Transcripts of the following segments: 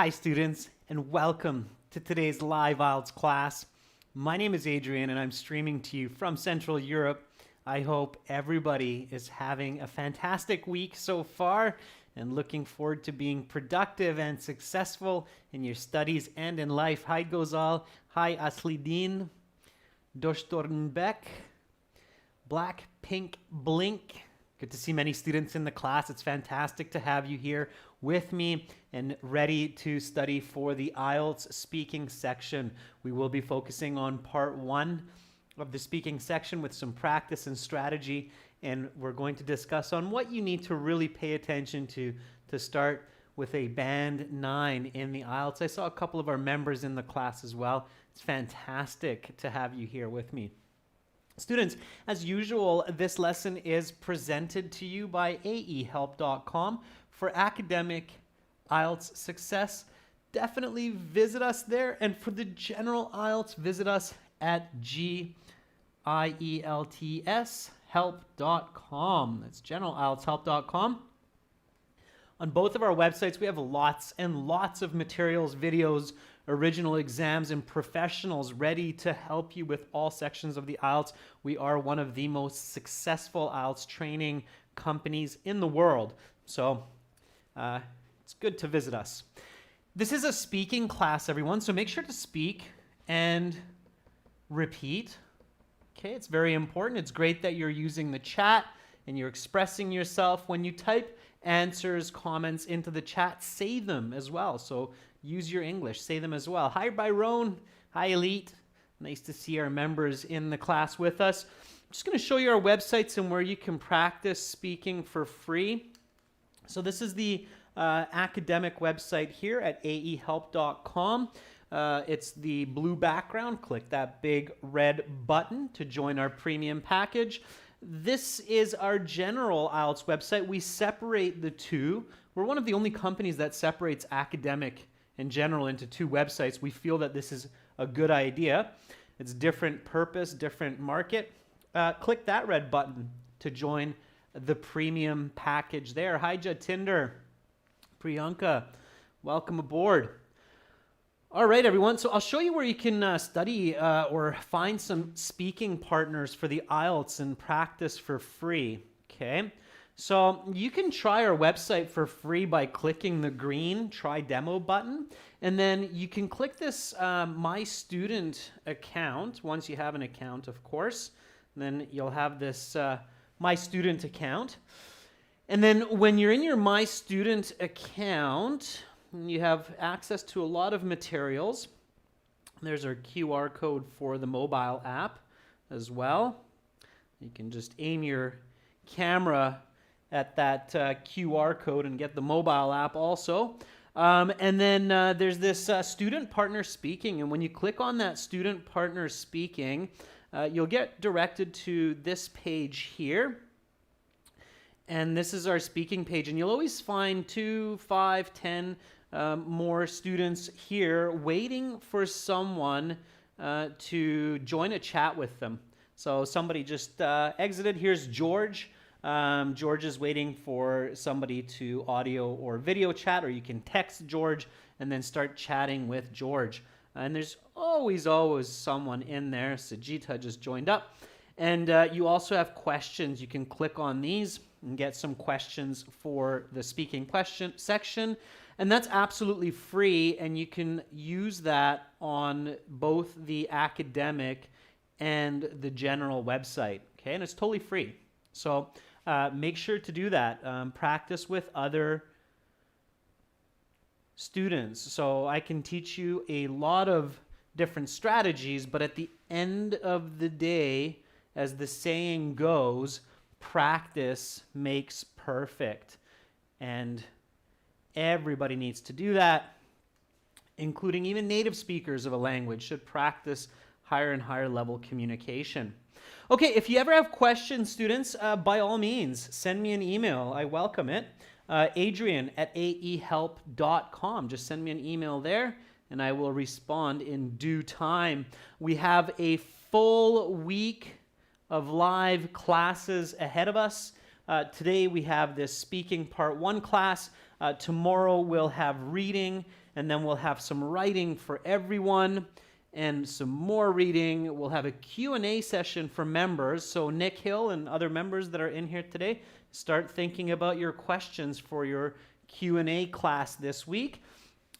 Hi students, and welcome to today's live IELTS class. My name is Adrian and I'm streaming to you from Central Europe. I hope everybody is having a fantastic week so far and looking forward to being productive and successful in your studies and in life. Hi Gozal, hi Aslidin, Dostornbeck, Black Pink Blink. Good to see many students in the class. It's fantastic to have you here with me and ready to study for the IELTS speaking section. We will be focusing on part 1 of the speaking section with some practice and strategy, and we're going to discuss on what you need to really pay attention to start with a band 9 in the IELTS. I saw a couple of our members in the class as well. It's fantastic to have you here with me. Students, as usual, this lesson is presented to you by aehelp.com. For academic IELTS success, definitely visit us there. And for the general IELTS, visit us at IELTShelp.com. That's generalieltshelp.com. On both of our websites, we have lots and lots of materials, videos, original exams, and professionals ready to help you with all sections of the IELTS. We are one of the most successful IELTS training companies in the world. So it's good to visit us. This is a speaking class, everyone, so make sure to speak and repeat. Okay, it's very important. It's great that you're using the chat and you're expressing yourself. When you type answers, comments into the chat, say them as well. So use your English, say them as well. Hi, Byron. Hi, Elite. Nice to see our members in the class with us. I'm just going to show you our websites and where you can practice speaking for free. So this is the academic website here at aehelp.com. It's the blue background. Click that big red button to join our premium package. This is our general IELTS website. We separate the two. We're one of the only companies that separates academic and general into two websites. We feel that this is a good idea. It's different purpose, different market. Click that red button to join the premium package there. Hi, Jatinder, Priyanka, welcome aboard. All right, everyone. So I'll show you where you can study or find some speaking partners for the IELTS and practice for free. Okay. So you can try our website for free by clicking the green Try Demo button. And then you can click this My Student account once you have an account, of course. And then you'll have this My Student account. And then when you're in your My Student account, you have access to a lot of materials. There's our QR code for the mobile app as well. You can just aim your camera at that QR code and get the mobile app also. And then there's this Student Partner Speaking. And when you click on that Student Partner Speaking, you'll get directed to this page here. And this is our speaking page. And you'll always find 2, 5, 10 more students here waiting for someone to join a chat with them. So somebody just exited. Here's George. George is waiting for somebody to audio or video chat, or you can text George and then start chatting with George. And there's always someone in there. Sajita just joined up. And you also have questions. You can click on these and get some questions for the speaking question section. And that's absolutely free, and you can use that on both the academic and the general website. Okay, and it's totally free. So make sure to do that. Practice with other students. So I can teach you a lot of different strategies, but at the end of the day, as the saying goes, practice makes perfect. And everybody needs to do that, including even native speakers of a language should practice higher and higher level communication. Okay, if you ever have questions, students, by all means, send me an email. I welcome it. Adrian@aehelp.com. Just send me an email there, and I will respond in due time. We have a full week of live classes ahead of us. Today we have this speaking part 1 class. Tomorrow we'll have reading, and then we'll have some writing for everyone and some more reading. We'll have a Q&A session for members. So Nick Hill and other members that are in here today, start thinking about your questions for your Q&A class this week.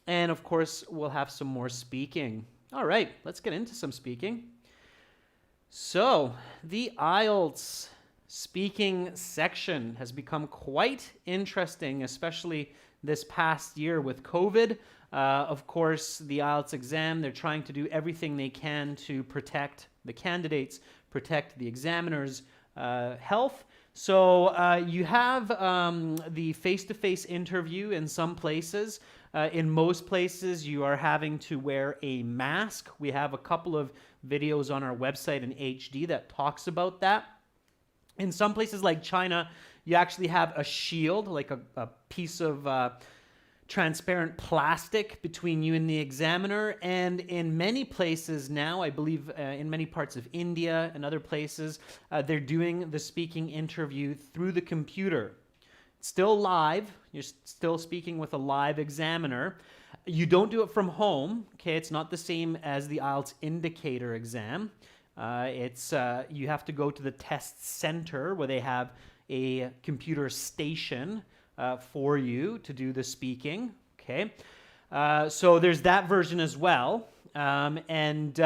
And of course, we'll have some more speaking. All right, let's get into some speaking. So the IELTS speaking section has become quite interesting, especially this past year with COVID. Of course, the IELTS exam, they're trying to do everything they can to protect the candidates, protect the examiners' health. So you have the face-to-face interview in some places. In most places, you are having to wear a mask. We have a couple of videos on our website in HD that talks about that. In some places like China, you actually have a shield, like a piece of transparent plastic between you and the examiner. And in many places now, I believe in many parts of India and other places, they're doing the speaking interview through the computer. It's still live. You're still speaking with a live examiner. You don't do it from home. Okay, it's not the same as the IELTS indicator exam. You have to go to the test center where they have a computer station for you to do the speaking. Okay, so there's that version as well, and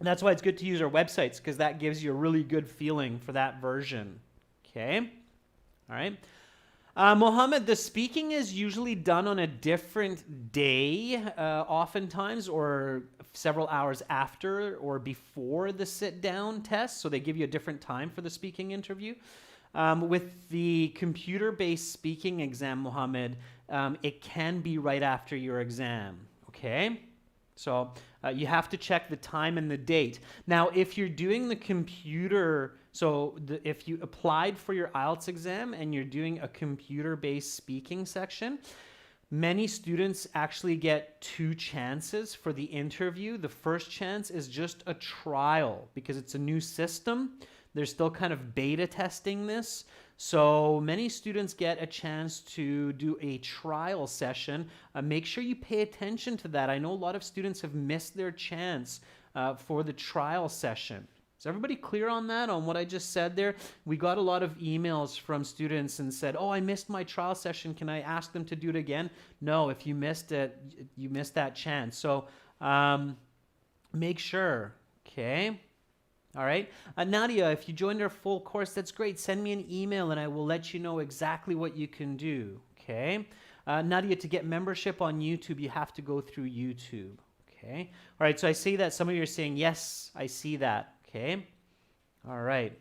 that's why it's good to use our websites, because that gives you a really good feeling for that version. Okay, all right. Mohammed, the speaking is usually done on a different day, oftentimes, or several hours after or before the sit-down test. So they give you a different time for the speaking interview. With the computer-based speaking exam, Mohammed, it can be right after your exam, okay? So you have to check the time and the date. Now, if you're doing the computer, if you applied for your IELTS exam and you're doing a computer-based speaking section, many students actually get 2 chances for the interview. The first chance is just a trial because it's a new system. They're still kind of beta testing this. So many students get a chance to do a trial session. Make sure you pay attention to that. I know a lot of students have missed their chance for the trial session. Is everybody clear on that, on what I just said there? We got a lot of emails from students and said, oh, I missed my trial session. Can I ask them to do it again? No, if you missed it, you missed that chance. So make sure, okay? All right. Nadia, if you joined our full course, that's great. Send me an email and I will let you know exactly what you can do, okay? Nadia, to get membership on YouTube, you have to go through YouTube, okay? All right, so I see that some of you are saying, yes, I see that. Okay. All right.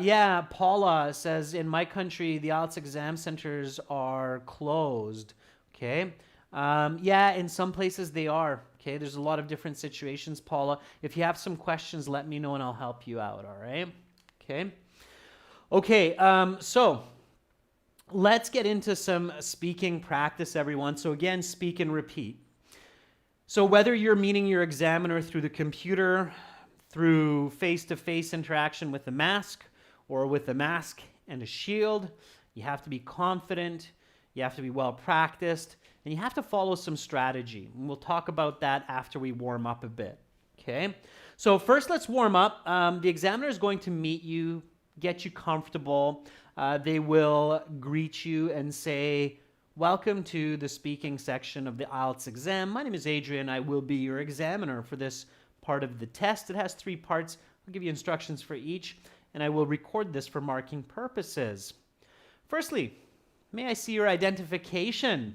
Yeah, Paula says, in my country, the IELTS exam centers are closed. Okay. Yeah, in some places they are. Okay. There's a lot of different situations, Paula. If you have some questions, let me know and I'll help you out. All right. Okay. Okay. So let's get into some speaking practice, everyone. So again, speak and repeat. So whether you're meeting your examiner through the computer, through face-to-face interaction with a mask, or with a mask and a shield, you have to be confident, you have to be well practiced, and you have to follow some strategy. And we'll talk about that after we warm up a bit. Okay? So first, let's warm up. The examiner is going to meet you, get you comfortable. They will greet you and say, welcome to the speaking section of the IELTS exam. My name is Adrian. I will be your examiner for this part of the test. It has 3 parts. I'll give you instructions for each, and I will record this for marking purposes. Firstly, may I see your identification?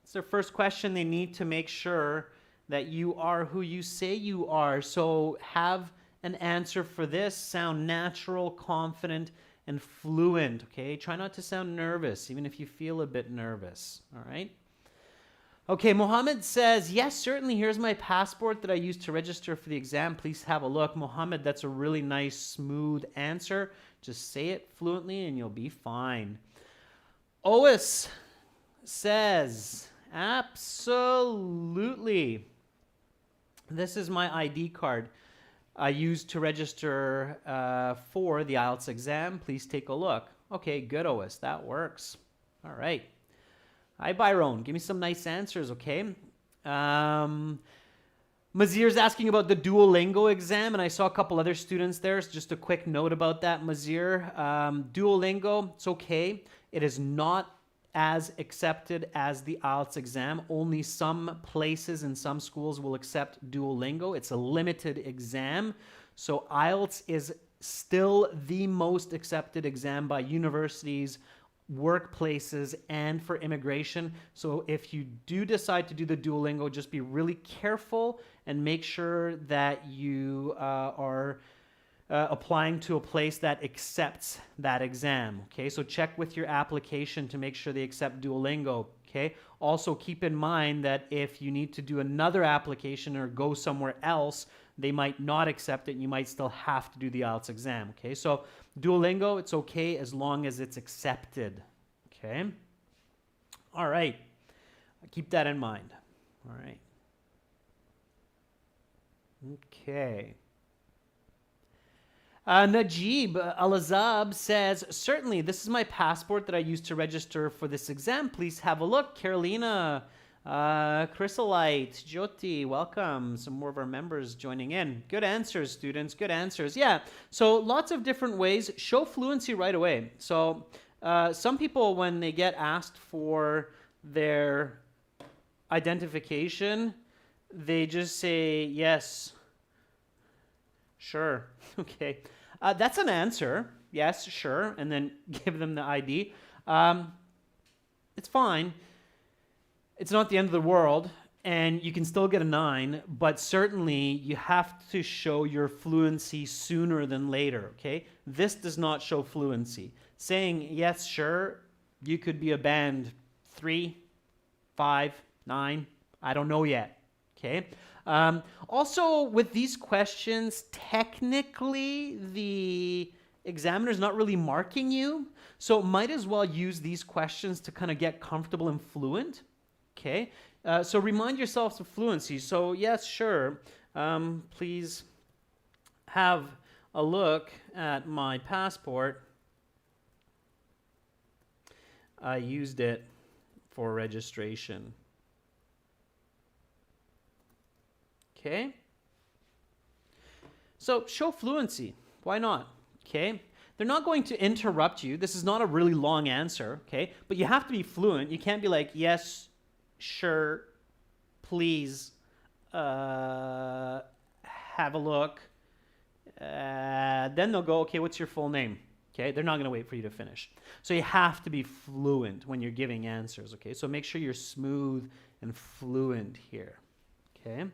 It's their first question. They need to make sure that you are who you say you are. So have an answer for this. Sound natural, confident, and fluent, okay? Try not to sound nervous, even if you feel a bit nervous, all right? Okay, Mohammed says, yes, certainly, here's my passport that I used to register for the exam. Please have a look. Mohammed, that's a really nice, smooth answer. Just say it fluently and you'll be fine. Ois says, absolutely. This is my ID card I used to register for the IELTS exam. Please take a look. Okay, good, Ois. That works. All right. Hi, Byron. Give me some nice answers, okay? Mazir's asking about the Duolingo exam, and I saw a couple other students there. So just a quick note about that, Mazir. Duolingo, it's okay. It is not as accepted as the IELTS exam. Only some places and some schools will accept Duolingo. It's a limited exam. So IELTS is still the most accepted exam by universities, workplaces, and for immigration. So if you do decide to do the Duolingo, just be really careful and make sure that you are applying to a place that accepts that exam. Okay, so check with your application to make sure they accept Duolingo. Okay, also keep in mind that if you need to do another application or go somewhere else, they might not accept it and you might still have to do the IELTS exam. Okay, so Duolingo, it's okay as long as it's accepted. Okay, all right, keep that in mind. All right, okay. Najib Alazab says, certainly, this is my passport that I used to register for this exam. Please have a look. Carolina, Chrysolite, Jyoti, welcome. Some more of our members joining in. Good answers, students. Good answers. Yeah, so lots of different ways. Show fluency right away. So some people, when they get asked for their identification, they just say, yes, sure, okay. That's an answer. Yes, sure. And then give them the ID. It's fine. It's not the end of the world. And you can still get a 9. But certainly you have to show your fluency sooner than later. Okay? This does not show fluency. Saying, yes, sure, you could be a band 3, 5, 9. I don't know yet. Okay? Also, with these questions, technically, the examiner's not really marking you, so might as well use these questions to kind of get comfortable and fluent, okay? So remind yourselves of fluency. So, yes, sure, please have a look at my passport. I used it for registration. Okay, so show fluency. Why not? Okay, they're not going to interrupt you. This is not a really long answer. Okay, but you have to be fluent. You can't be like, yes, sure, please, have a look. Then they'll go, okay, what's your full name? Okay, they're not going to wait for you to finish. So you have to be fluent when you're giving answers. Okay, so make sure you're smooth and fluent here. Okay.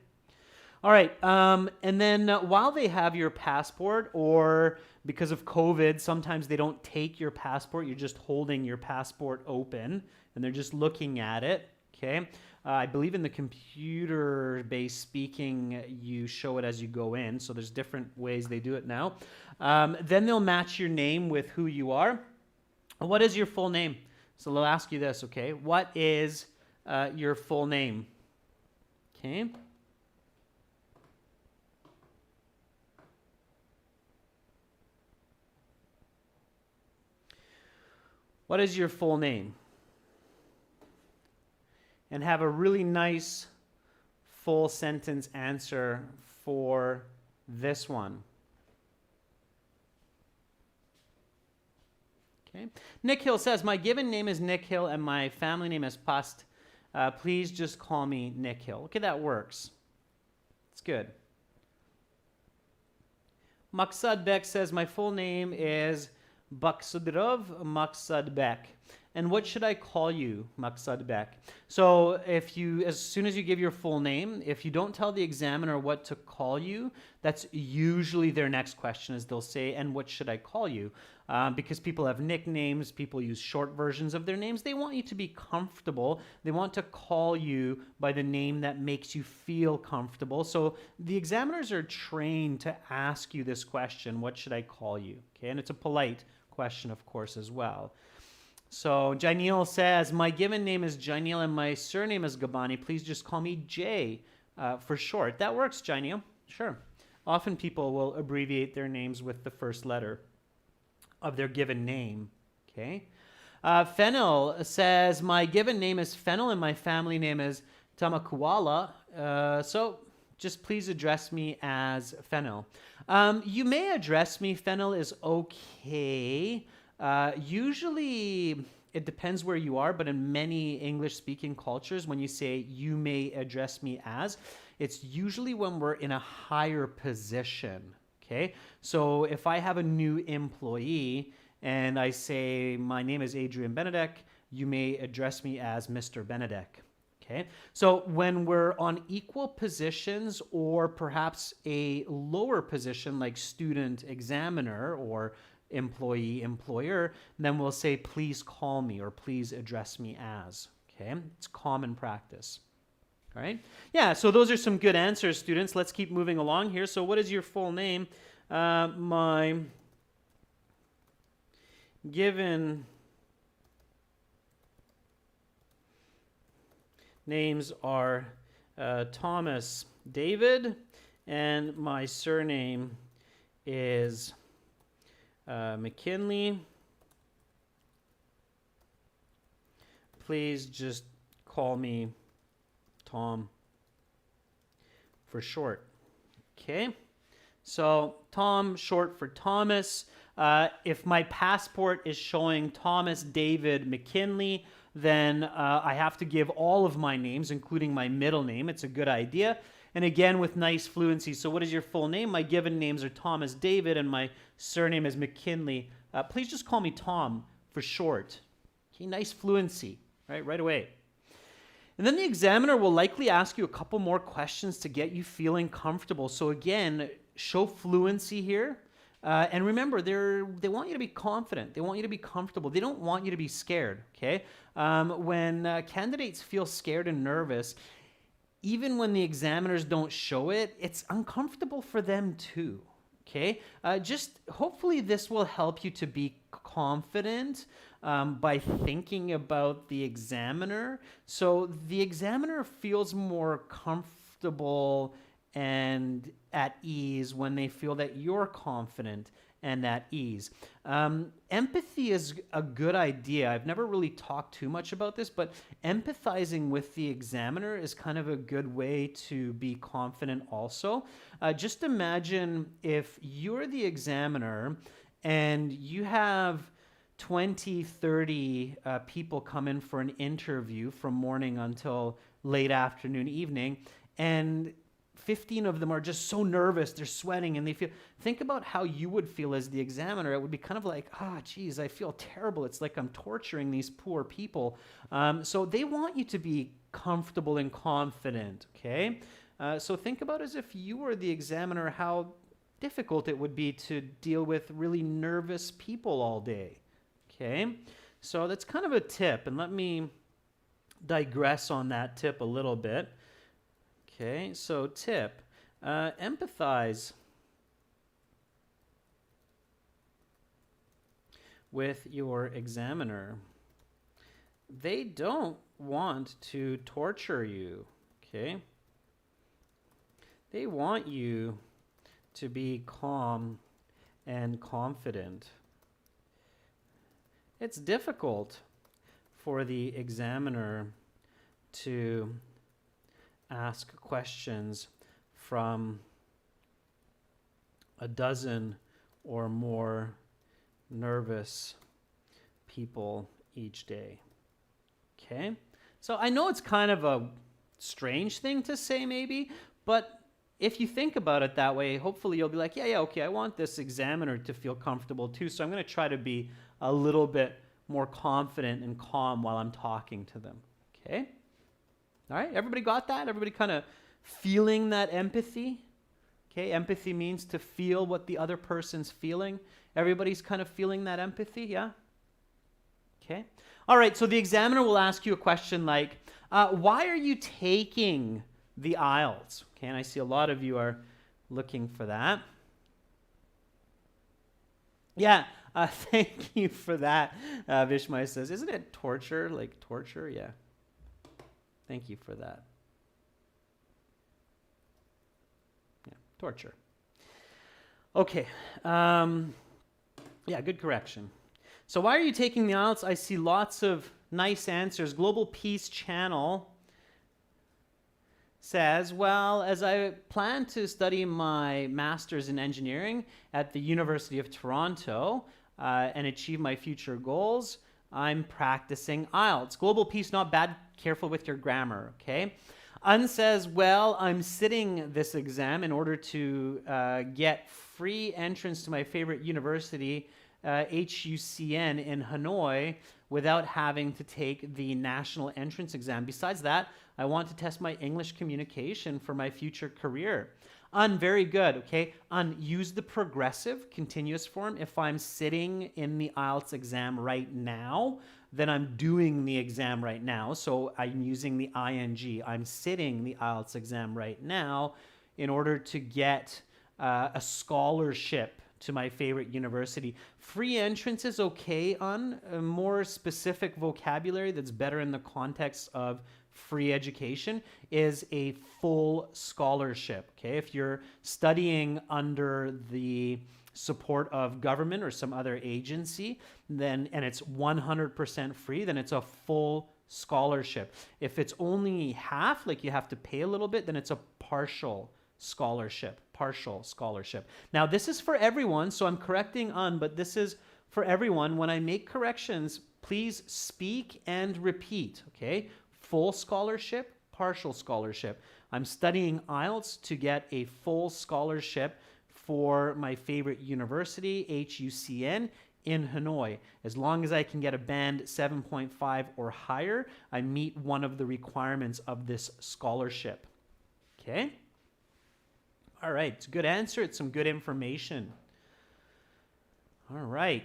All right, and then while they have your passport, or because of COVID, sometimes they don't take your passport, you're just holding your passport open, and they're just looking at it, okay? I believe in the computer-based speaking, you show it as you go in, so there's different ways they do it now. Then they'll match your name with who you are. What is your full name? So they'll ask you this, okay? What is your full name? Okay. What is your full name? And have a really nice full sentence answer for this one. Okay. Nick Hill says, my given name is Nick Hill and my family name is Past. Please just call me Nick Hill. Okay, that works. It's good. Maksad Bek says, my full name is Baksudrov Maksad Bek. And what should I call you, Maksad Bek? So if you, as soon as you give your full name, if you don't tell the examiner what to call you, that's usually their next question is they'll say, and what should I call you? Because people have nicknames, people use short versions of their names. They want you to be comfortable. They want to call you by the name that makes you feel comfortable. So the examiners are trained to ask you this question, what should I call you? Okay, and it's a polite question, of course, as well. So Janil says, my given name is Janil and my surname is Gabani. Please just call me Jay for short. That works, Janil. Sure. Often people will abbreviate their names with the first letter of their given name. Okay. Fennel says, my given name is Fennel and my family name is Tamakuala. So just please address me as Fennel. You may address me, Fennel is okay. Usually it depends where you are, but in many English-speaking cultures, when you say you may address me as, it's usually when we're in a higher position, okay? So if I have a new employee and I say, my name is Adrian Benedek, you may address me as Mr. Benedek, okay? So when we're on equal positions or perhaps a lower position like student examiner or employee employer, then we'll say, please call me or please address me as, okay? It's common practice. All right. Yeah, so those are some good answers, students. Let's keep moving along here. So what is your full name? My given names are Thomas David, and my surname is McKinley. Please just call me Tom for short. Okay, so Tom, short for Thomas. If my passport is showing Thomas David McKinley, then I have to give all of my names, including my middle name. It's a good idea. And again, with nice fluency. So what is your full name? My given names are Thomas David, and my surname is McKinley. Please just call me Tom for short. Okay, nice fluency, right away. And then the examiner will likely ask you a couple more questions to get you feeling comfortable. So again, show fluency here. And remember, they want you to be confident. They want you to be comfortable. They don't want you to be scared, okay? When candidates feel scared and nervous, even when the examiners don't show it, it's uncomfortable for them too, okay? Just hopefully this will help you to be confident by thinking about the examiner. So the examiner feels more comfortable and at ease when they feel that you're confident and at ease. Empathy is a good idea. I've never really talked too much about this, but empathizing with the examiner is kind of a good way to be confident also. Just imagine if you're the examiner and you have 20, 30 people come in for an interview from morning until late afternoon, evening, and 15 of them are just so nervous, they're sweating, and think about how you would feel as the examiner. It would be kind of like, geez, I feel terrible. It's like I'm torturing these poor people. So they want you to be comfortable and confident, okay? So think about as if you were the examiner, how difficult it would be to deal with really nervous people all day, okay? So that's kind of a tip, and let me digress on that tip a little bit. Okay, so tip, empathize with your examiner. They don't want to torture you, okay? They want you to be calm and confident. It's difficult for the examiner to ask questions from a dozen or more nervous people each day. Okay? So I know it's kind of a strange thing to say maybe, but if you think about it that way, hopefully you'll be like, yeah, okay, I want this examiner to feel comfortable too, so I'm going to try to be a little bit more confident and calm while I'm talking to them. Okay? All right, everybody got that? Everybody kind of feeling that empathy? Okay, empathy means to feel what the other person's feeling. Everybody's kind of feeling that empathy, yeah? Okay. All right, so the examiner will ask you a question like, why are you taking the IELTS? Okay, and I see a lot of you are looking for that. Yeah, thank you for that. Vishmay says, isn't it torture? Like torture? Yeah. Thank you for that. Yeah, torture. Okay. Yeah, good correction. So why are you taking the IELTS? I see lots of nice answers. Global Peace Channel says, well, as I plan to study my master's in engineering at the University of Toronto and achieve my future goals, I'm practicing IELTS. Global Peace, not bad. Careful with your grammar, okay? Un says, well, I'm sitting this exam in order to get free entrance to my favorite university, HUCN in Hanoi, without having to take the national entrance exam. Besides that, I want to test my English communication for my future career. Un, very good, okay? Un, use the progressive continuous form. If I'm sitting in the IELTS exam right now, then I'm doing the exam right now. So I'm using the ing. I'm sitting the IELTS exam right now in order to get a scholarship to my favorite university. Free entrance is okay. On a more specific vocabulary that's better in the context of free education is a full scholarship. Okay, if you're studying under the support of government or some other agency, then and it's 100% free, then it's a full scholarship. If it's only half, like you have to pay a little bit, then it's a partial scholarship. Now this is for everyone, so I'm correcting Un, but this is for everyone. When I make corrections, please speak and repeat, okay? Full scholarship, partial scholarship. I'm studying IELTS to get a full scholarship for my favorite university, HUCN, in Hanoi. As long as I can get a band 7.5 or higher, I meet one of the requirements of this scholarship. Okay? All right, it's a good answer. It's some good information. All right.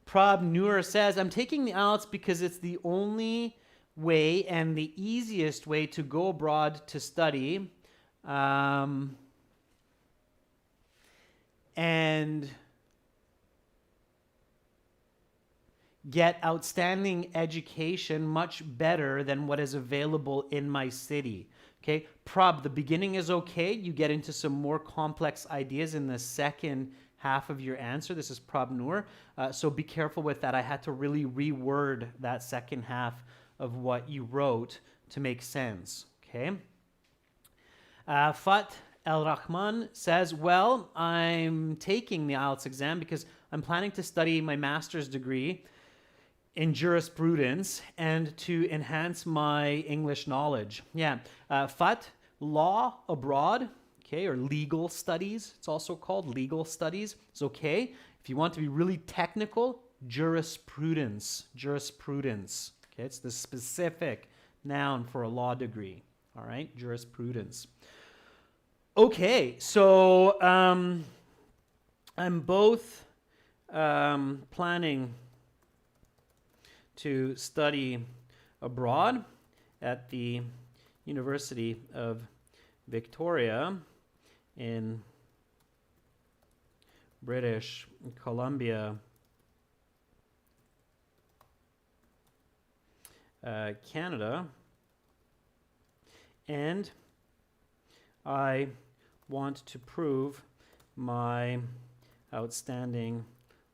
Prab Noor says, I'm taking the IELTS because it's the only way and the easiest way to go abroad to study. And get outstanding education much better than what is available in my city. Okay, Prab, the beginning is okay. You get into some more complex ideas in the second half of your answer. This is Prab Noor. So be careful with that. I had to really reword that second half of what you wrote to make sense. Okay. Fat El Rahman says, well, I'm taking the IELTS exam because I'm planning to study my master's degree in jurisprudence and to enhance my English knowledge. Yeah. Fat, law abroad, okay, or legal studies. It's also called legal studies. It's okay. If you want to be really technical, jurisprudence. Okay, it's the specific noun for a law degree. All right, jurisprudence. Okay, so I'm both planning to study abroad at the University of Victoria in British Columbia, Canada, and I want to prove my outstanding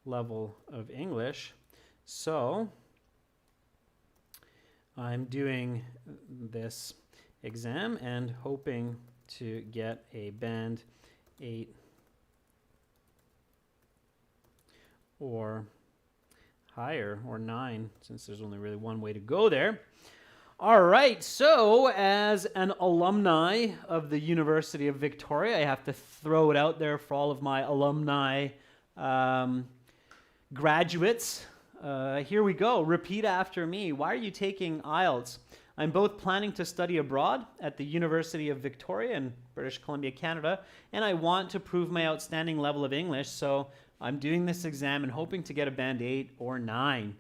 level of English. So I'm doing this exam and hoping to get a band 8 or higher, or 9, since there's only really one way to go there. All right, so as an alumni of the University of Victoria, I have to throw it out there for all of my alumni graduates. Here we go. Repeat after me. Why are you taking IELTS? I'm both planning to study abroad at the University of Victoria in British Columbia, Canada, and I want to prove my outstanding level of English, so I'm doing this exam and hoping to get a band 8 or 9.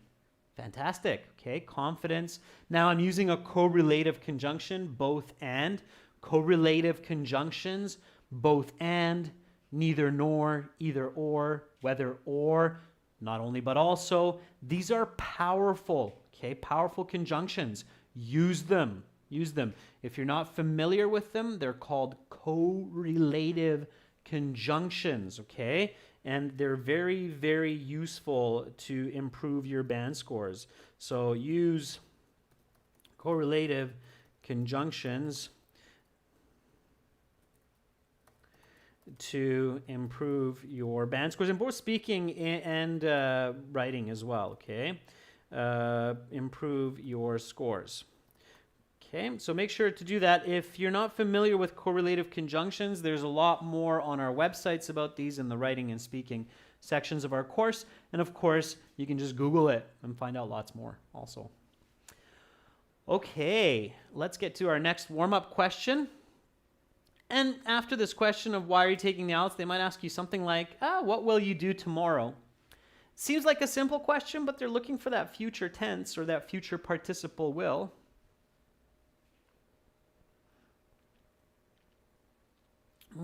Fantastic. Okay, confidence. Now I'm using a correlative conjunction, both and. Correlative conjunctions, both and, neither nor, either or, whether or, not only but also. These are powerful, okay, powerful conjunctions. Use them. Use them. If you're not familiar with them, they're called correlative conjunctions, okay? and they're very, very useful to improve your band scores. So use correlative conjunctions to improve your band scores in both speaking and writing as well, okay? Improve your scores. Okay, so make sure to do that. If you're not familiar with correlative conjunctions, there's a lot more on our websites about these in the writing and speaking sections of our course. And of course, you can just Google it and find out lots more also. Okay, let's get to our next warm-up question. And after this question of why are you taking the IELTS, they might ask you something like, what will you do tomorrow? Seems like a simple question, but they're looking for that future tense or that future participle will.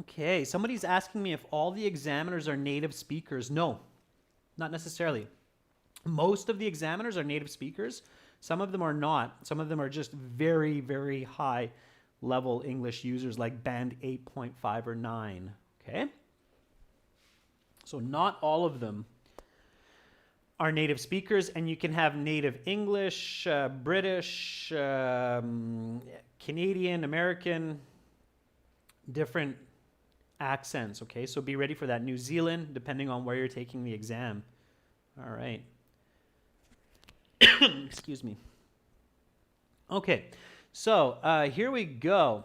Okay, somebody's asking me if all the examiners are native speakers. No, not necessarily. Most of the examiners are native speakers. Some of them are not. Some of them are just very, very high level English users like band 8.5 or 9. Okay? So not all of them are native speakers, and you can have native English, British, Canadian, American, different accents, okay? So be ready for that. New Zealand, depending on where you're taking the exam. All right. Excuse me. Okay, so here we go.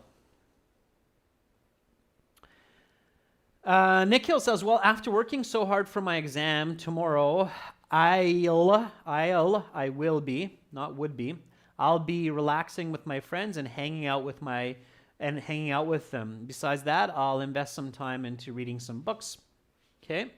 Nikhil says, well, after working so hard for my exam tomorrow, I will be, not would be, I'll be relaxing with my friends and hanging out with them. Besides that, I'll invest some time into reading some books. Okay?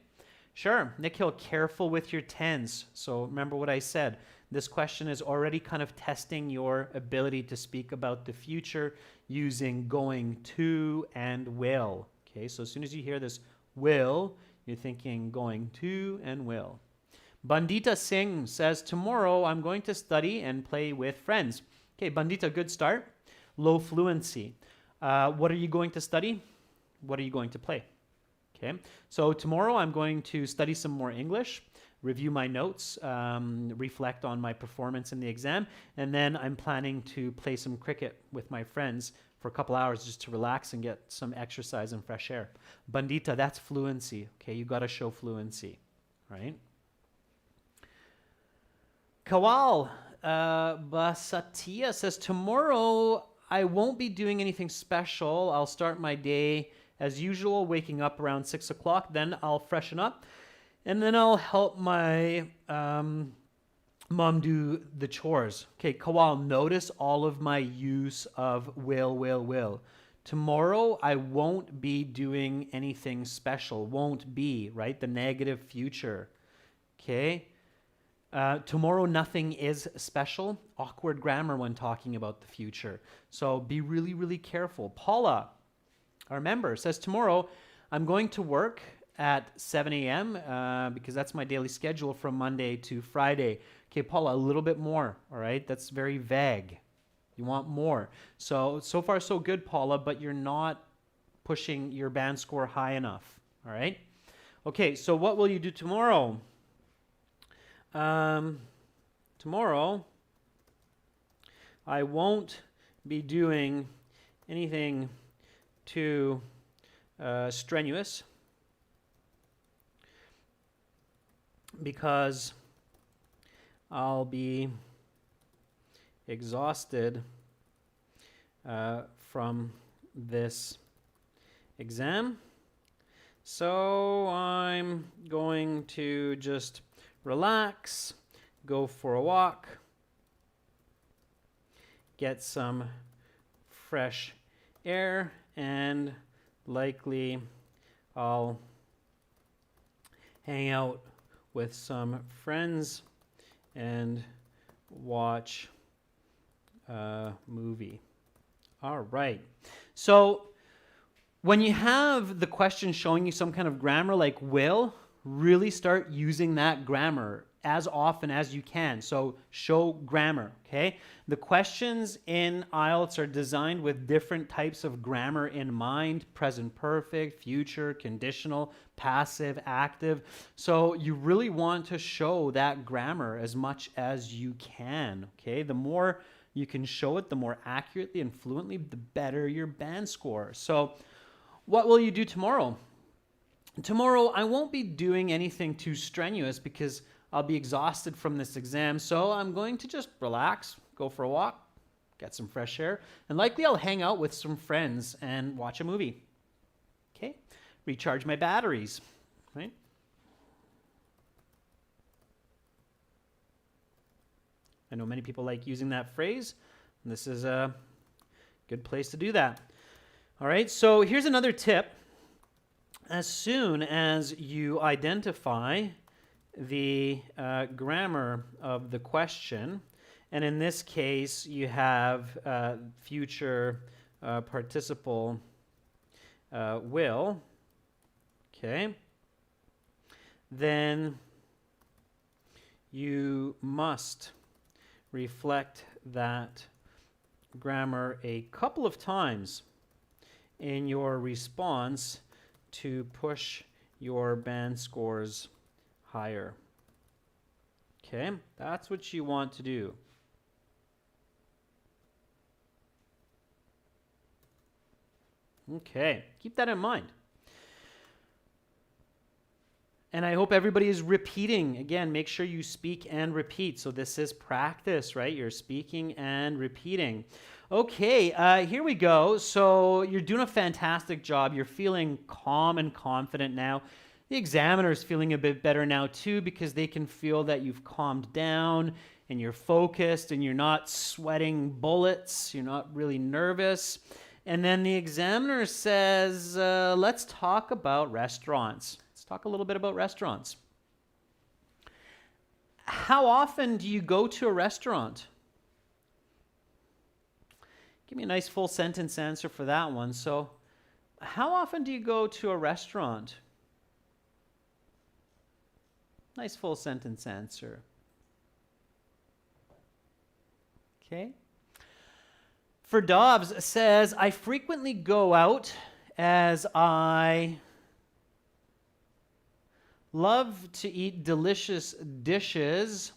Sure. Nikhil, careful with your tens. So remember what I said. This question is already kind of testing your ability to speak about the future using going to and will. Okay? So as soon as you hear this will, you're thinking going to and will. Bandita Singh says, tomorrow I'm going to study and play with friends. Okay, Bandita, good start. Low fluency. What are you going to study? What are you going to play? Okay, so tomorrow I'm going to study some more English, review my notes, reflect on my performance in the exam, and then I'm planning to play some cricket with my friends for a couple hours just to relax and get some exercise and fresh air. Bandita, that's fluency. Okay, you got to show fluency, right? Kawal Basatia says, tomorrow I won't be doing anything special. I'll start my day as usual, waking up around 6 o'clock. Then I'll freshen up. And then I'll help my mom do the chores. Okay, Kawal, notice all of my use of will. Tomorrow, I won't be doing anything special. Won't be, right? The negative future. Okay? Tomorrow, nothing is special. Awkward grammar when talking about the future. So be really, really careful. Paula, our member, says, tomorrow I'm going to work at 7 a.m. Because that's my daily schedule from Monday to Friday. Okay, Paula, a little bit more, all right? That's very vague. You want more. So far so good, Paula, but you're not pushing your band score high enough, all right? Okay, so what will you do tomorrow? Tomorrow, I won't be doing anything too strenuous because I'll be exhausted from this exam. So I'm going to just relax, go for a walk, get some fresh air, and likely I'll hang out with some friends and watch a movie. All right. So when you have the question showing you some kind of grammar like will, really start using that grammar as often as you can. So show grammar, okay? The questions in IELTS are designed with different types of grammar in mind: present perfect, future, conditional, passive, active. So you really want to show that grammar as much as you can, okay? The more you can show it, the more accurately and fluently, the better your band score. So what will you do tomorrow? Tomorrow, I won't be doing anything too strenuous because I'll be exhausted from this exam. So I'm going to just relax, go for a walk, get some fresh air, and likely I'll hang out with some friends and watch a movie. Okay? Recharge my batteries, right? I know many people like using that phrase, and this is a good place to do that. All right, so here's another tip. As soon as you identify the grammar of the question, and in this case you have future participle will, okay, then you must reflect that grammar a couple of times in your response to push your band scores higher. Okay, that's what you want to do. Okay, keep that in mind. And I hope everybody is repeating. Again, make sure you speak and repeat. So this is practice, right? You're speaking and repeating. Okay, here we go. So you're doing a fantastic job. You're feeling calm and confident now. The examiner's feeling a bit better now too, because they can feel that you've calmed down and you're focused and you're not sweating bullets. You're not really nervous. And then the examiner says, let's talk about restaurants. Let's talk a little bit about restaurants. How often do you go to a restaurant? Give me a nice full sentence answer for that one. So, how often do you go to a restaurant? Nice full sentence answer. Okay. For Dobbs says, I frequently go out as I love to eat delicious dishes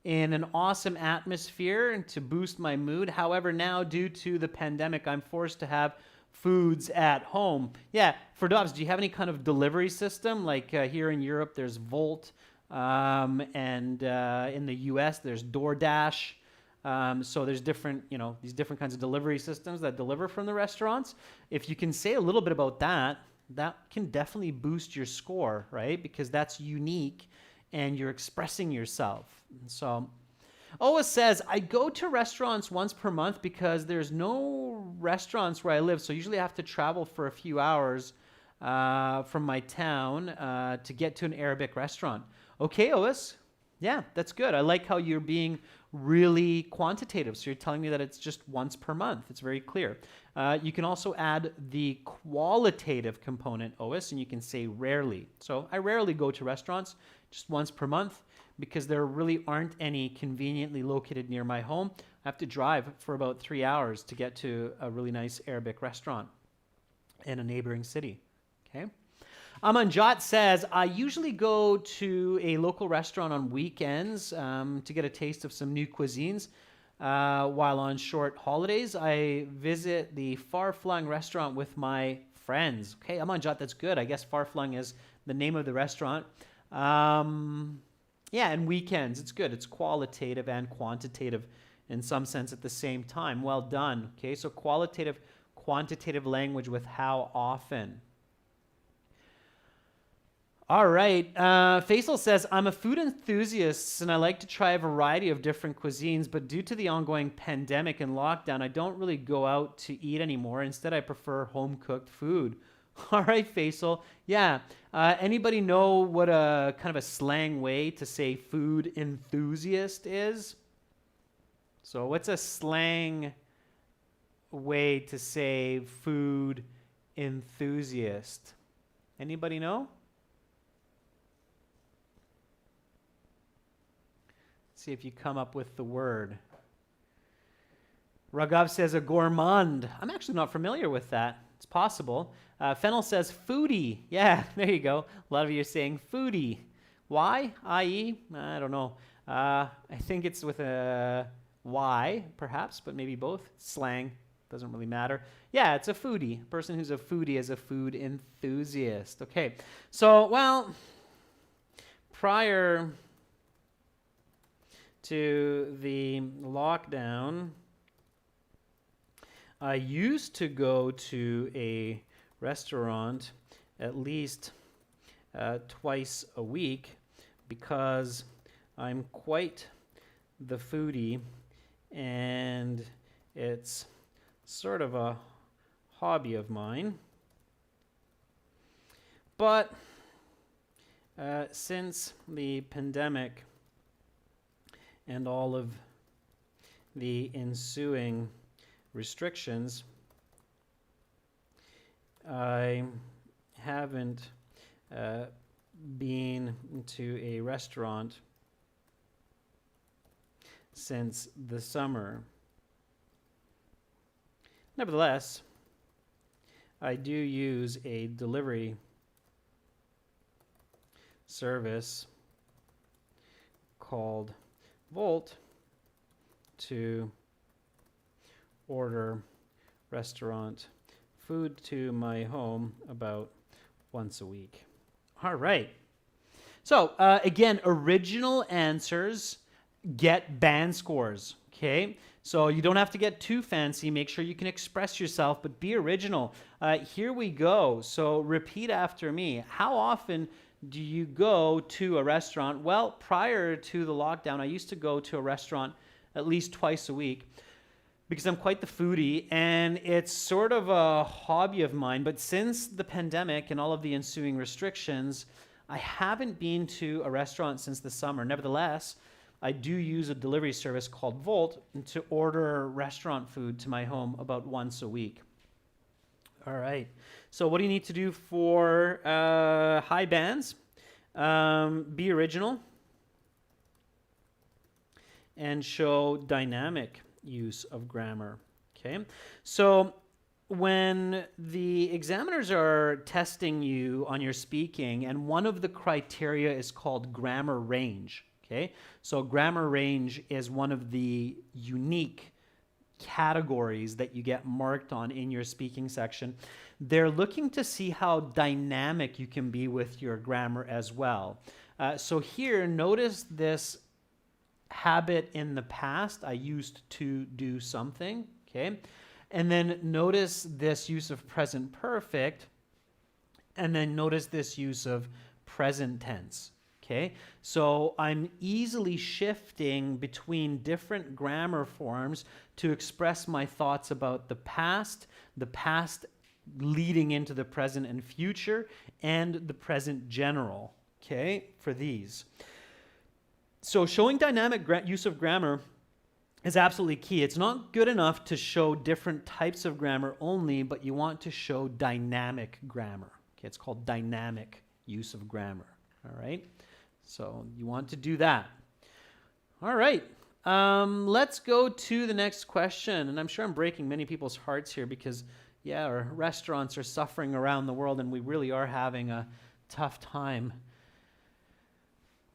in an awesome atmosphere and to boost my mood. However, now due to the pandemic, I'm forced to have foods at home. Yeah, for Dobbs, do you have any kind of delivery system? Like here in Europe, there's Volt, and in the US, there's DoorDash. So there's different, these different kinds of delivery systems that deliver from the restaurants. If you can say a little bit about that, that can definitely boost your score, right? Because that's unique and you're expressing yourself. So Oa says, I go to restaurants once per month because there's no restaurants where I live. So usually I have to travel for a few hours from my town to get to an Arabic restaurant. Okay, Oas. Yeah, that's good. I like how you're being really quantitative. So you're telling me that it's just once per month. It's very clear. You can also add the qualitative component, Ois, and you can say rarely. So I rarely go to restaurants, just once per month, because there really aren't any conveniently located near my home. I have to drive for about 3 hours to get to a really nice Arabic restaurant in a neighboring city. Okay. Amanjat says, I usually go to a local restaurant on weekends to get a taste of some new cuisines. While on short holidays, I visit the Far-Flung restaurant with my friends. Okay, Amanjat, that's good. I guess Far-Flung is the name of the restaurant. Yeah, and weekends, it's good. It's qualitative and quantitative in some sense at the same time. Well done. Okay, so qualitative, quantitative language with how often. All right. Faisal says, I'm a food enthusiast and I like to try a variety of different cuisines, but due to the ongoing pandemic and lockdown, I don't really go out to eat anymore. Instead, I prefer home-cooked food. All right, Faisal. Yeah. Anybody know what a kind of a slang way to say food enthusiast is? So what's a slang way to say food enthusiast? Anybody know? See if you come up with the word. Raghav says a gourmand. I'm actually not familiar with that. It's possible. Fennel says foodie. Yeah, there you go. A lot of you are saying foodie. Why? I.e.? I don't know. I think it's with a Y, perhaps, but maybe both. Slang. Doesn't really matter. Yeah, it's a foodie. A person who's a foodie is a food enthusiast. Okay. So, well, prior to the lockdown, I used to go to a restaurant at least twice a week because I'm quite the foodie and it's sort of a hobby of mine. But since the pandemic and all of the ensuing restrictions, I haven't been to a restaurant since the summer. Nevertheless, I do use a delivery service called Volt to order restaurant food to my home about once a week. All right. So again, original answers get band scores. Okay. So you don't have to get too fancy. Make sure you can express yourself, but be original. Here we go. So repeat after me. How often do you go to a restaurant? Well, prior to the lockdown, I used to go to a restaurant at least twice a week because I'm quite the foodie and it's sort of a hobby of mine. But since the pandemic and all of the ensuing restrictions, I haven't been to a restaurant since the summer. Nevertheless, I do use a delivery service called Volt to order restaurant food to my home about once a week. All right. So what do you need to do for high bands? Be original and show dynamic use of grammar. Okay. So when the examiners are testing you on your speaking, and one of the criteria is called grammar range. Okay. So grammar range is one of the unique categories that you get marked on in your speaking section. They're looking to see how dynamic you can be with your grammar as well. So here, notice this habit in the past. I used to do something, okay? And then notice this use of present perfect, and then notice this use of present tense. Okay, so I'm easily shifting between different grammar forms to express my thoughts about the past leading into the present and future, and the present general, okay, for these. So showing dynamic use of grammar is absolutely key. It's not good enough to show different types of grammar only, but you want to show dynamic grammar. Okay, it's called dynamic use of grammar, all right? So you want to do that. All right. Let's go to the next question. And I'm sure I'm breaking many people's hearts here because, yeah, our restaurants are suffering around the world and we really are having a tough time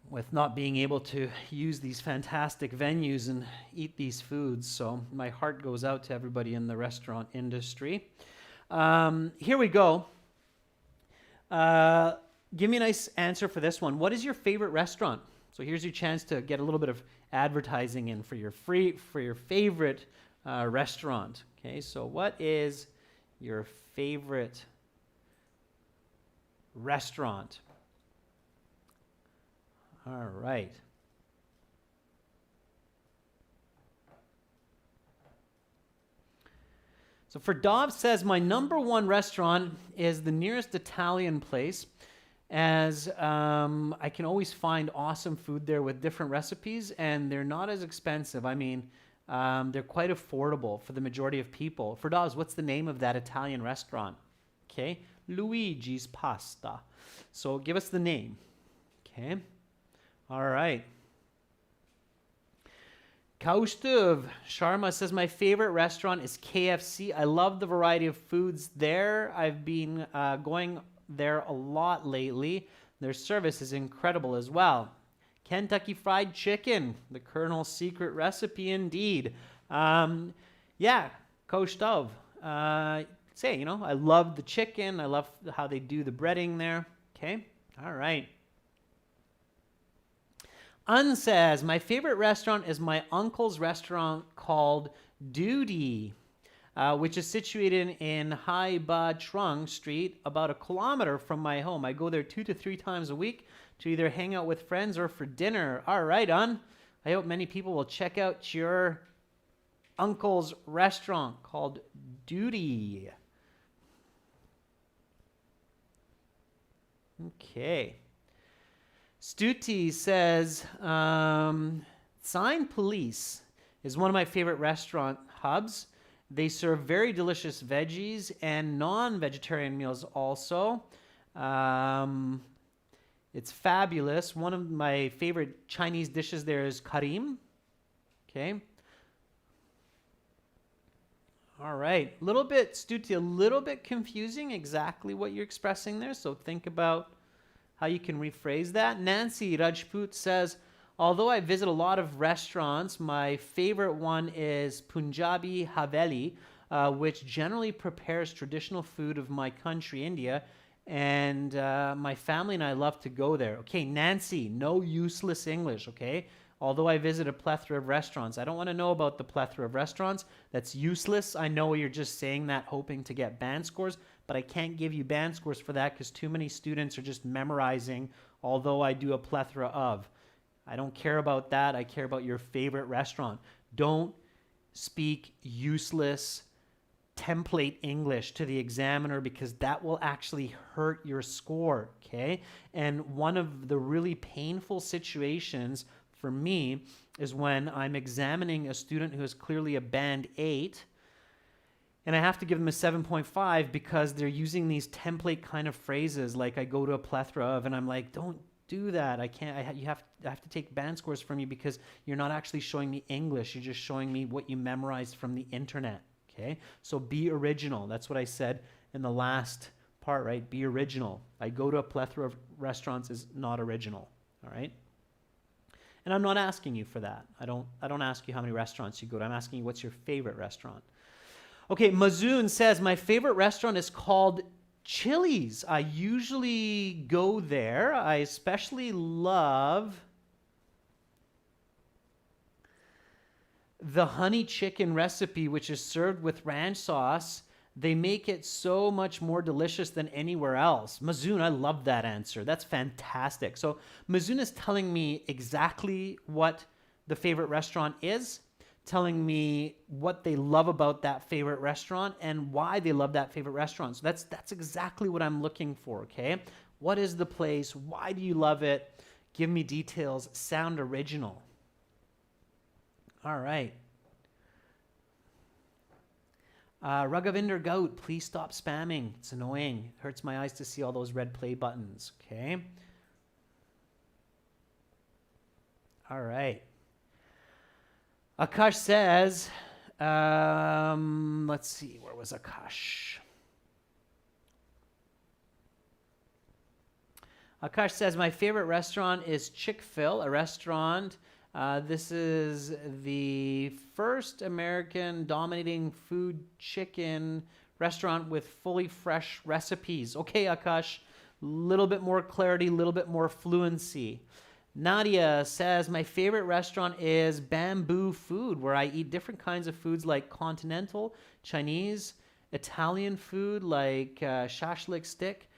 with not being able to use these fantastic venues and eat these foods. So my heart goes out to everybody in the restaurant industry. Here we go. Give me a nice answer for this one. What is your favorite restaurant? So here's your chance to get a little bit of advertising in for your favorite restaurant. Okay, so what is your favorite restaurant? All right. So for Dov says, my number one restaurant is the nearest Italian place, as I can always find awesome food there with different recipes, and they're not as expensive. I mean, they're quite affordable for the majority of people. For Dov, what's the name of that Italian restaurant? Okay, Luigi's Pasta. So give us the name. Okay, all right. Kaustuv Sharma says, my favorite restaurant is KFC. I love the variety of foods there. I've been going there a lot lately. Their service is incredible as well. Kentucky Fried Chicken, the Colonel's secret recipe indeed. Yeah, Kaustuv. Say, you know, I love the chicken. I love how they do the breading there. Okay, all right. Un says, my favorite restaurant is my uncle's restaurant called Duty, which is situated in Hai Ba Trung Street, about a kilometer from my home. I go there 2 to 3 times a week to either hang out with friends or for dinner. All right, Un. I hope many people will check out your uncle's restaurant called Duty. Okay. Stuti says, Sign Police is one of my favorite restaurant hubs. They serve very delicious veggies and non-vegetarian meals also. It's fabulous. One of my favorite Chinese dishes there is karim. Okay. All right. Stuti, a little bit confusing exactly what you're expressing there. So think about how you can rephrase that. Nancy Rajput says, although I visit a lot of restaurants, my favorite one is Punjabi Haveli, which generally prepares traditional food of my country, India, and my family and I love to go there. Okay, Nancy, no useless English, okay? Although I visit a plethora of restaurants. I don't want to know about the plethora of restaurants. That's useless. I know you're just saying that hoping to get band scores, but I can't give you band scores for that because too many students are just memorizing, although I do a plethora of. I don't care about that. I care about your favorite restaurant. Don't speak useless template English to the examiner because that will actually hurt your score, okay? And one of the really painful situations for me is when I'm examining a student who is clearly a band 8 and I have to give them a 7.5 because they're using these template kind of phrases like I go to a plethora of, and I'm like, don't do that. I can't. I have to take band scores from you because you're not actually showing me English. You're just showing me what you memorized from the internet. Okay, so be original. That's what I said in the last part, right? Be original. I go to a plethora of restaurants is not original. All right. And I'm not asking you for that. I don't ask you how many restaurants you go to. I'm asking you what's your favorite restaurant. Okay, Mazoon says, my favorite restaurant is called Chili's. I usually go there. I especially love the honey chicken recipe, which is served with ranch sauce. They make it so much more delicious than anywhere else. Mazoon, I love that answer. That's fantastic. So Mazoon is telling me exactly what the favorite restaurant is, telling me what they love about that favorite restaurant and why they love that favorite restaurant. So that's exactly what I'm looking for, okay? What is the place? Why do you love it? Give me details. Sound original. All right. Raghavinder Goat, please stop spamming. It's annoying. It hurts my eyes to see all those red play buttons. Okay. All right. Akash says, let's see, where was Akash? Akash says, my favorite restaurant is Chick-fil, a restaurant. This is the first American dominating food chicken restaurant with fully fresh recipes. Okay, Akash, a little bit more clarity, a little bit more fluency. Nadia says, my favorite restaurant is Bamboo Food, where I eat different kinds of foods like continental, Chinese, Italian food like shashlik stick,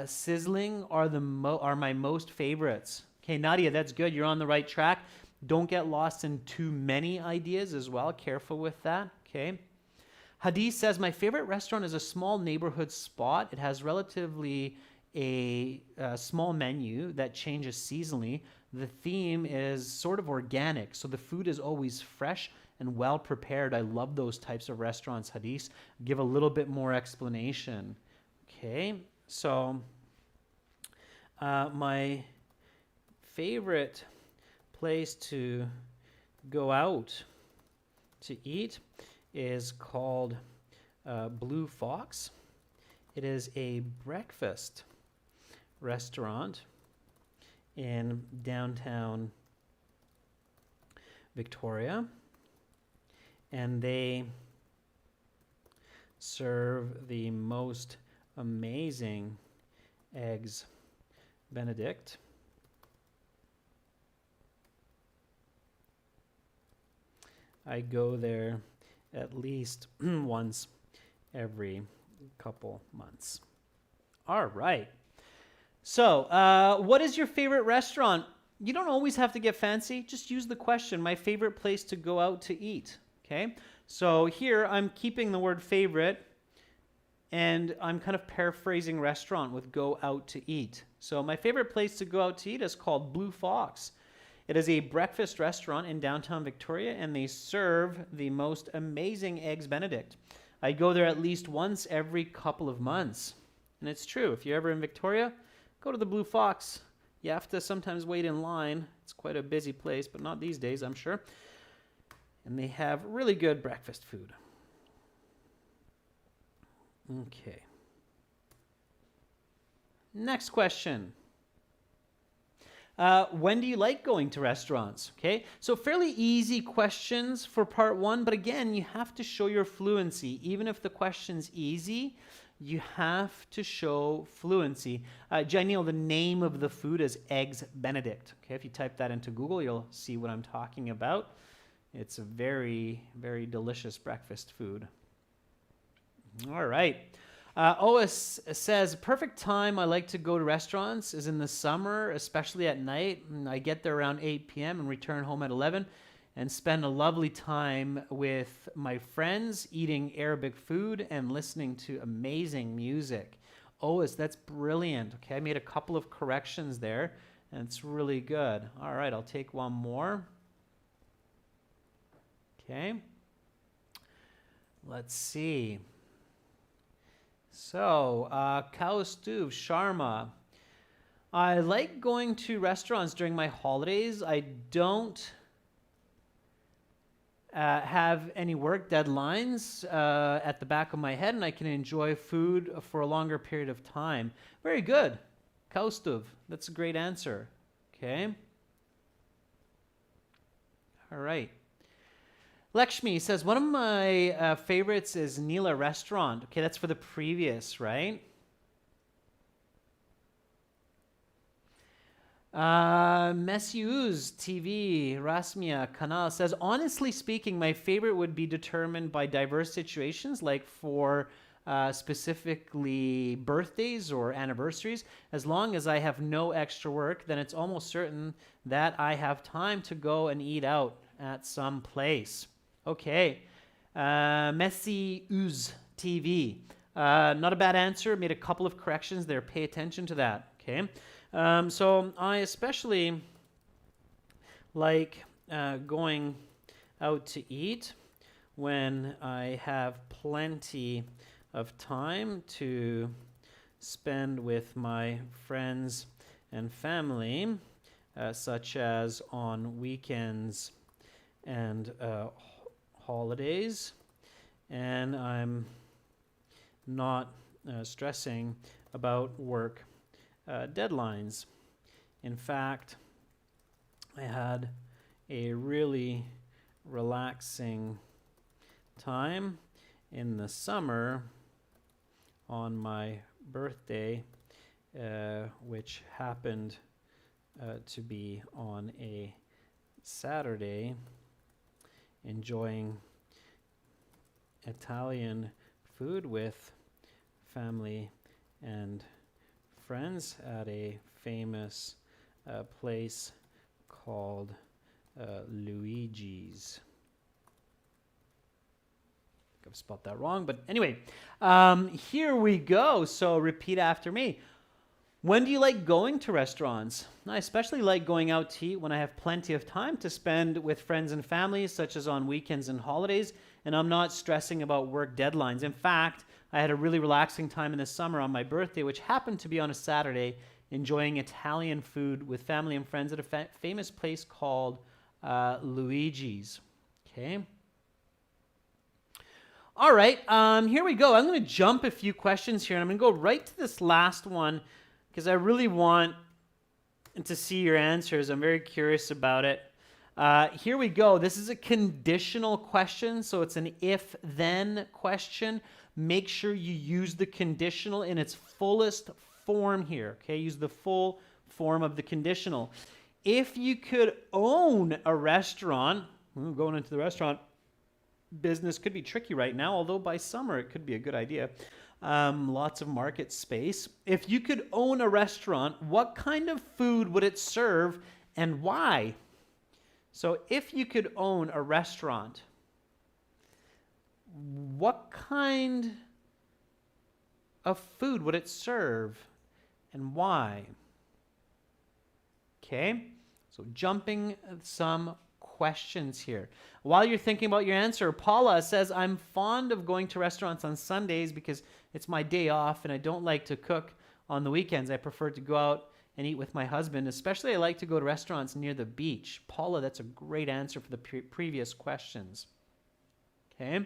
sizzling are my most favorites. Okay, Nadia, that's good. You're on the right track. Don't get lost in too many ideas as well. Careful with that, okay? Hadi says, my favorite restaurant is a small neighborhood spot. It has relatively a small menu that changes seasonally. The theme is sort of organic, so the food is always fresh and well prepared. I love those types of restaurants, Hadith. Give a little bit more explanation. Okay, so my favorite place to go out to eat is called Blue Fox. It is a breakfast restaurant in downtown Victoria, and they serve the most amazing eggs Benedict. I go there at least once every couple months. All right. So, what is your favorite restaurant? You don't always have to get fancy. Just use the question, my favorite place to go out to eat. Okay? So here I'm keeping the word favorite, and I'm kind of paraphrasing restaurant with go out to eat. So my favorite place to go out to eat is called Blue Fox. It is a breakfast restaurant in downtown Victoria, and they serve the most amazing eggs Benedict. I go there at least once every couple of months. And it's true. If you're ever in Victoria, go to the Blue Fox. You have to sometimes wait in line. It's quite a busy place, but not these days, I'm sure. And they have really good breakfast food. Okay. Next question. When do you like going to restaurants? Okay, so fairly easy questions for part one, but again, you have to show your fluency. Even if the question's easy, you have to show fluency. Janelle, the name of the food is Eggs Benedict. Okay, if you type that into Google, you'll see what I'm talking about. It's a very, very delicious breakfast food. All right. Ois says, perfect time I like to go to restaurants is in the summer, especially at night. I get there around 8 p.m. and return home at 11 and spend a lovely time with my friends eating Arabic food and listening to amazing music. Ois, that's brilliant. Okay, I made a couple of corrections there, and it's really good. All right, I'll take one more. Okay. Let's see. So, Kaustuv Sharma. I like going to restaurants during my holidays. I don't have any work deadlines at the back of my head, and I can enjoy food for a longer period of time. Very good, Kaustuv. That's a great answer. Okay. All right. Lakshmi says, one of my favorites is Neela Restaurant. Okay, that's for the previous, right? Messiuz TV, Rasmia Kanal says, honestly speaking, my favorite would be determined by diverse situations, like for specifically birthdays or anniversaries. As long as I have no extra work, then it's almost certain that I have time to go and eat out at some place. Okay, Messiuz TV. Not a bad answer. Made a couple of corrections there. Pay attention to that. Okay. So I especially like going out to eat when I have plenty of time to spend with my friends and family, such as on weekends and holidays, and I'm not stressing about work deadlines. In fact, I had a really relaxing time in the summer on my birthday, which happened to be on a Saturday, enjoying Italian food with family and friends at a famous place called Luigi's. I've spelled that wrong, but anyway, here we go. So repeat after me. When do you like going to restaurants? I especially like going out to eat when I have plenty of time to spend with friends and family, such as on weekends and holidays, and I'm not stressing about work deadlines. In fact, I had a really relaxing time in the summer on my birthday, which happened to be on a Saturday, enjoying Italian food with family and friends at a famous place called Luigi's. Okay. All right, here we go. I'm going to jump a few questions here, and I'm going to go right to this last one because I really want to see your answers. I'm very curious about it. Here we go. This is a conditional question, so it's an if-then question. Make sure you use the conditional in its fullest form here, okay? Use the full form of the conditional. If you could own a restaurant, going into the restaurant business could be tricky right now, although by summer it could be a good idea. Lots of market space. If you could own a restaurant, what kind of food would it serve and why? So if you could own a restaurant, what kind of food would it serve and why? Okay, so jumping some questions here. While you're thinking about your answer, Paula says, I'm fond of going to restaurants on Sundays because it's my day off and I don't like to cook on the weekends. I prefer to go out and eat with my husband. Especially I like to go to restaurants near the beach. Paula, that's a great answer for the previous questions. Okay.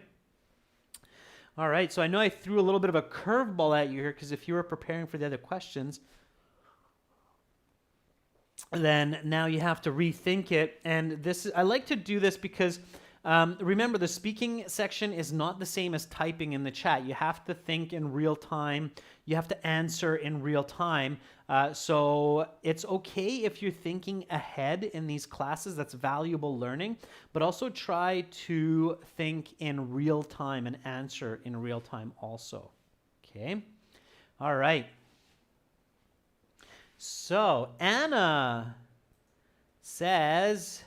All right, so I know I threw a little bit of a curveball at you here because if you were preparing for the other questions, then now you have to rethink it. And this I like to do this because remember, the speaking section is not the same as typing in the chat. You have to think in real time. You have to answer in real time. So it's okay if you're thinking ahead in these classes. That's valuable learning. But also try to think in real time and answer in real time also. Okay? All right. So Anna says,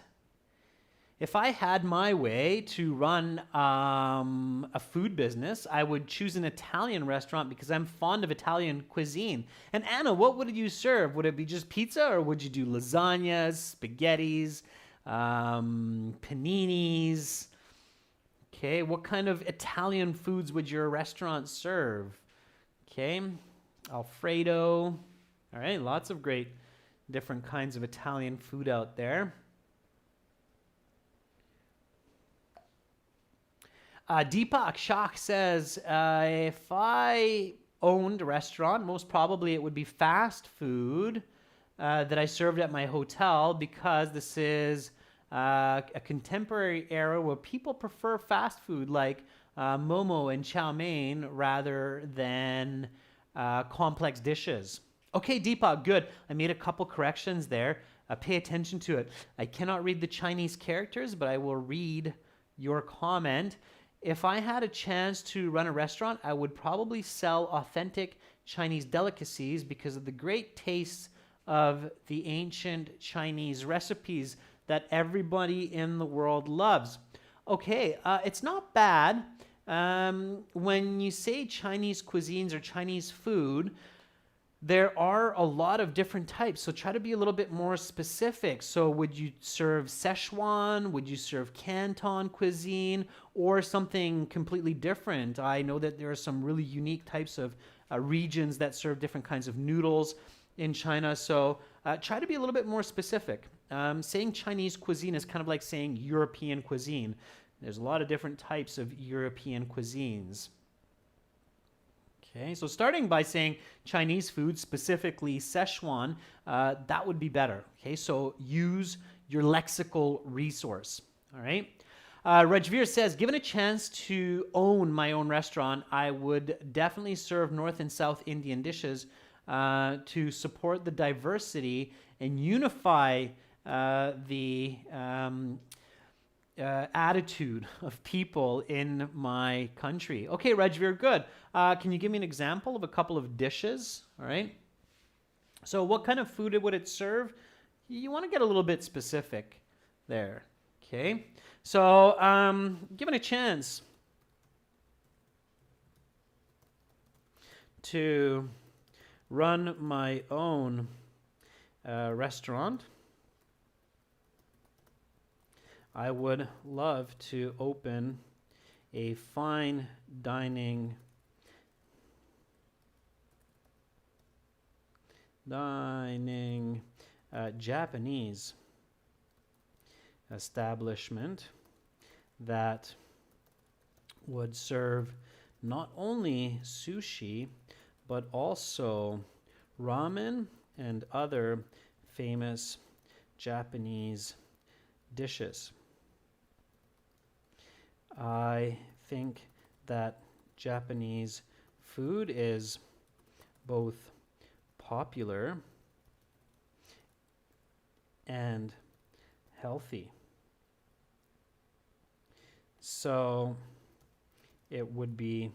if I had my way to run a food business, I would choose an Italian restaurant because I'm fond of Italian cuisine. And Anna, what would you serve? Would it be just pizza or would you do lasagnas, spaghettis, paninis? Okay, what kind of Italian foods would your restaurant serve? Okay, Alfredo. All right, lots of great different kinds of Italian food out there. Deepak Shak says, if I owned a restaurant, most probably it would be fast food that I served at my hotel because this is a contemporary era where people prefer fast food like momo and chow mein rather than complex dishes. Okay, Deepak, good. I made a couple corrections there. Pay attention to it. I cannot read the Chinese characters, but I will read your comment. If I had a chance to run a restaurant, I would probably sell authentic Chinese delicacies because of the great tastes of the ancient Chinese recipes that everybody in the world loves. Okay, it's not bad. When you say Chinese cuisines or Chinese food, there are a lot of different types, so try to be a little bit more specific. So would you serve Szechuan? Would you serve Canton cuisine or something completely different? I know that there are some really unique types of regions that serve different kinds of noodles in China, so try to be a little bit more specific. Saying Chinese cuisine is kind of like saying European cuisine. There's a lot of different types of European cuisines. Okay, so starting by saying Chinese food, specifically Szechuan, that would be better. Okay, so use your lexical resource. All right. Rajveer says, given a chance to own my own restaurant, I would definitely serve North and South Indian dishes to support the diversity and unify the attitude of people in my country. Okay, Rajveer, good. Can you give me an example of a couple of dishes? All right. So what kind of food would it serve? You want to get a little bit specific there. Okay. So given a chance to run my own restaurant, I would love to open a fine dining Japanese establishment that would serve not only sushi, but also ramen and other famous Japanese dishes. I think that Japanese food is both popular and healthy. So it would be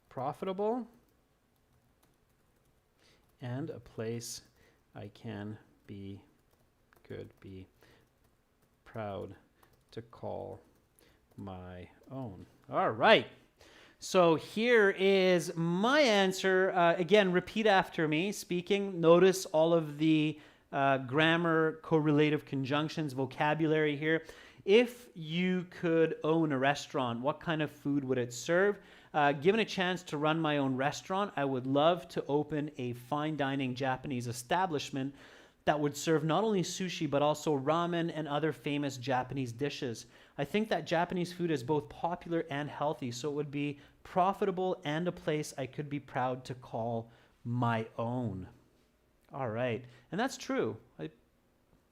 profitable and a place I could be proud to call my own. All right. So here is my answer. Again, repeat after me. Speaking, notice all of the grammar, correlative conjunctions, vocabulary here. If you could own a restaurant, what kind of food would it serve? Given a chance to run my own restaurant, I would love to open a fine dining Japanese establishment that would serve not only sushi, but also ramen and other famous Japanese dishes. I think that Japanese food is both popular and healthy, so it would be profitable and a place I could be proud to call my own. All right, and that's true. I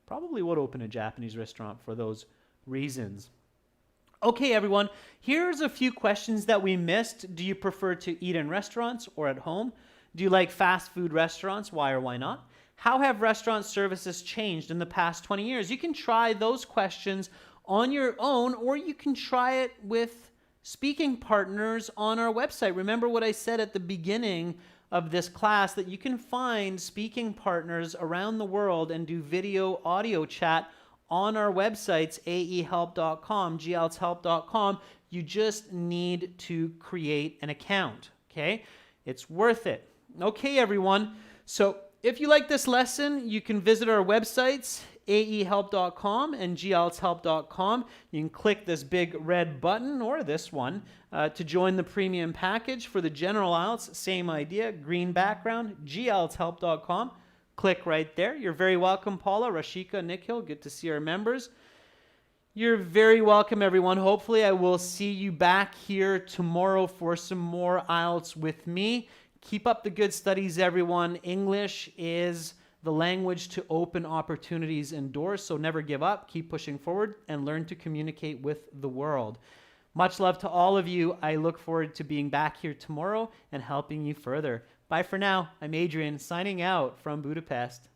probably would open a Japanese restaurant for those reasons. Okay, everyone, here's a few questions that we missed. Do you prefer to eat in restaurants or at home? Do you like fast food restaurants? Why or why not? How have restaurant services changed in the past 20 years? You can try those questions on your own, or you can try it with speaking partners on our website. Remember what I said at the beginning of this class, that you can find speaking partners around the world and do video, audio chat on our websites, aehelp.com, glshelp.com. You just need to create an account, okay? It's worth it. Okay, everyone. So if you like this lesson, you can visit our websites, aehelp.com and glshelp.com. You can click this big red button, or this one, to join the premium package. For the general IELTS, same idea, green background, glshelp.com. Click right there. You're very welcome, Paula, Rashika, Nikhil. Good to see our members. You're very welcome, everyone. Hopefully, I will see you back here tomorrow for some more IELTS with me. Keep up the good studies, everyone. English is the language to open opportunities and doors, so never give up. Keep pushing forward and learn to communicate with the world. Much love to all of you. I look forward to being back here tomorrow and helping you further. Bye for now. I'm Adrian, signing out from Budapest.